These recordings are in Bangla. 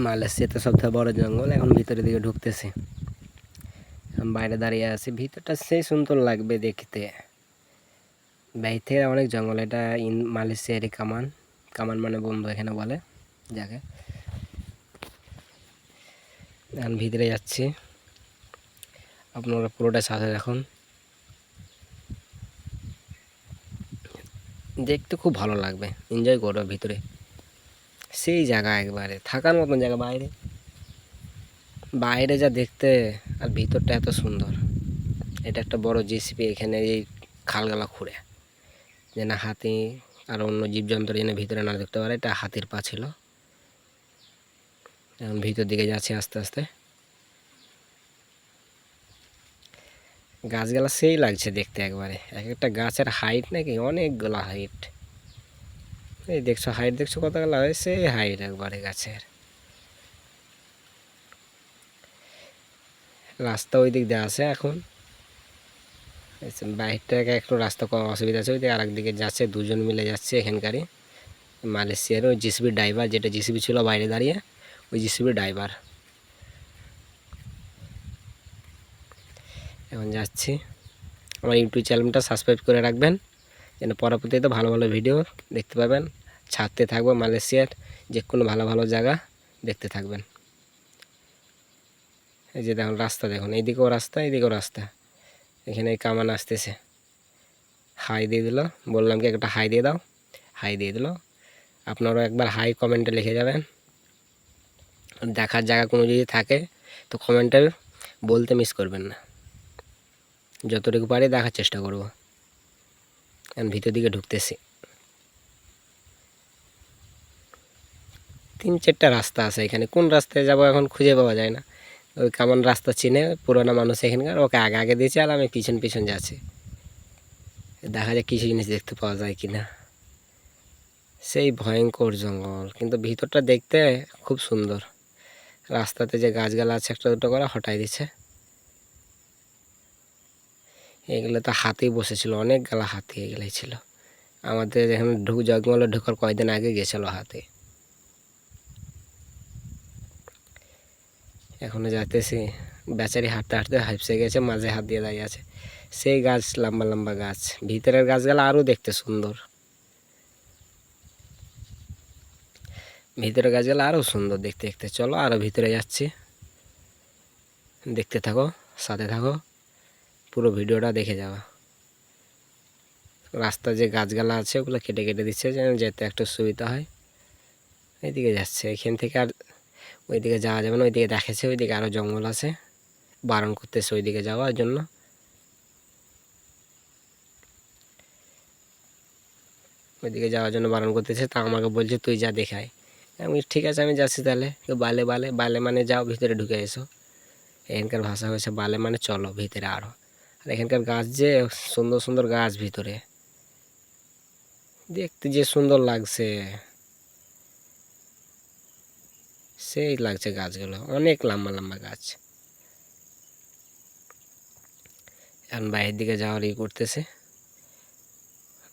মালয়েশিয়াতে সবথেকে বড় জঙ্গল। এখন ভিতরের দিকে ঢুকতেছি। বাইরে দাঁড়িয়ে আছি, ভিতরটা সেই সুন্দর লাগবে দেখতে। বাইরে থেকে অনেক জঙ্গল। এটা মালয়েশিয়ারই কামান। কামান মানে বন্ধু এখানে বলে যাকে। এখন ভিতরে যাচ্ছি, আপনারা পুরোটা সাথে দেখুন। দেখতে খুব ভালো লাগবে, এনজয় করো ভিতরে। সেই জায়গা একবারে থাকার মতন জায়গা। বাইরে বাইরে যা দেখতে, আর ভিতরটা এত সুন্দর। এটা একটা বড় জেসিপি এখানে এই খালগালা খুঁড়ে, যে না হাতি আর অন্য জীবজন্তু যেন ভিতরে না দেখতে পারে। এটা হাতির পা ছিল। এখন ভিতর দিকে যাচ্ছে আস্তে আস্তে। গাছগুলা সেই লাগছে দেখতে একবারে। এক একটা গাছের হাইট নাকি অনেকগুলো হাইট। এই দেখছো হাইট, দেখছো কতগুলো হয়? সেই হাইট একবারে গাছের। রাস্তা ওই দিক দিয়ে আছে। এখন বাইরটা একটু রাস্তা কম অসুবিধা আছে। ওই দিকে আরেক দিকে যাচ্ছে, দুজন মিলে যাচ্ছে এখানকারই মালয়েশিয়ার। ওই জিসিবির ড্রাইভার, যেটা জিসিবি ছিল বাইরে দাঁড়িয়ে, ওই জিসিবির ড্রাইভার। এখন যাচ্ছি। আমার ইউটিউব চ্যানেলটা সাবস্ক্রাইব করে রাখবেন, যেন পরবর্তীতে ভালো ভালো ভিডিও দেখতে পাবেন। ছাড়তে থাকবো মালয়েশিয়ার যে কোনো ভালো ভালো জায়গা দেখতে থাকবেন। এই যে দেখুন রাস্তা, দেখুন এইদিকেও রাস্তা, এইদিকেও রাস্তা। এখানে কামান আসতেছে, হাই দিয়ে দিল। বললাম কি একটা হাই দিয়ে দাও, হাই দিয়ে দিল। আপনারাও একবার হাই কমেন্টে লিখে যাবেন। দেখার জায়গা কোনো যদি থাকে তো কমেন্টে বলতে মিস করবেন না। যতটুকু পারি দেখার চেষ্টা করব। এখন ভিতর দিকে ঢুকতেছি। 3-4টা রাস্তা আছে এখানে। কোন রাস্তায় যাব এখন খুঁজে পাওয়া যায় না। ওই কেমন রাস্তা চিনে পুরোনো মানুষ এখানকার, ওকে আগে আগে দিয়েছে আর আমি পিছন পিছন যাচ্ছি। দেখা যায় কিছু জিনিস দেখতে পাওয়া যায় কিনা। সেই ভয়ঙ্কর জঙ্গল, কিন্তু ভিতরটা দেখতে খুব সুন্দর। রাস্তাতে যে গাছগালা আছে একটা দুটো করে হটাই দিচ্ছে। এগুলো তো হাতি বসেছিল, অনেক গালা হাতি এগুলাই ছিল। আমাদের এখানে জঙ্গলে ঢোকার কয়েকদিন আগে গেছিলো হাতি। এখনো যাইতেছি। বেচারি হাঁটতে হাঁটতে হাঁপসে গেছে, মাঝে হাত দিয়ে দাঁড়িয়ে আছে। সেই গাছ, লম্বা লম্বা গাছ। ভিতরের গাছগুলো আরও দেখতে সুন্দর। ভিতরের গাছগুলো আরও সুন্দর দেখতে দেখতে। চলো আরও ভিতরে যাচ্ছি, দেখতে থাকো, সাথে থাকো, পুরো ভিডিওটা দেখে যাওয়া। রাস্তা যে গাছগালা আছে ওগুলো কেটে কেটে দিচ্ছে যেন যেতে একটু সুবিধা হয়। এইদিকে যাচ্ছে, এখান থেকে আর ওইদিকে যাওয়া যাবে না। ওইদিকে দেখেছে ওইদিকে আরও জঙ্গল আছে, বারণ করতেছে ওইদিকে যাওয়ার জন্য। ওইদিকে যাওয়ার জন্য বারণ করতেছে। তা আমাকে বলছে তুই যা দেখায়। আমি ঠিক আছে আমি যাচ্ছি তাহলে। বালে বালে বালে মানে যাও ভিতরে ঢুকে এসো। এখানকার ভাষা হয়েছে বালে মানে চলো ভিতরে আরও। আর এখানকার গাছ যে সুন্দর সুন্দর গাছ, ভিতরে দেখতে যে সুন্দর লাগছে, সেই লাগছে গাছগুলো। অনেক লম্বা লম্বা গাছ। এখন বাইরের দিকে যাওয়ার করতেছে।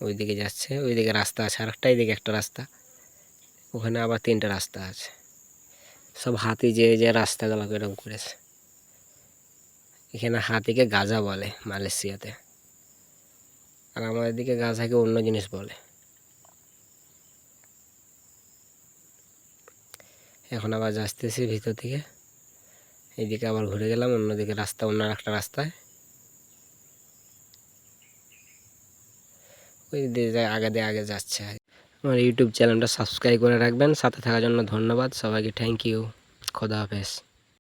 ওইদিকে যাচ্ছে, ওইদিকে রাস্তা আছে আরেকটা, এইদিকে একটা রাস্তা, ওখানে আবার 3টা রাস্তা আছে। সব হাতি যে যে রাস্তাগুলো এরকম করেছে। এখানে হাতিকে গাজা বলে মালয়েশিয়াতে, আর আমাদের দিকে গাজাকে অন্য জিনিস বলে। এখন আবার যাচ্তেছি ভিতর থেকে। এইদিকে আবার ঘুরে গেলাম অন্যদিকে রাস্তা, অন্য একটা রাস্তায়। ওই দিকে আগে দিয়ে আগে যাচ্ছে। আমার ইউটিউব চ্যানেলটা সাবস্ক্রাইব করে রাখবেন। সাথে থাকার জন্য ধন্যবাদ সবাইকে। Thank you. খোদা হাফেজ।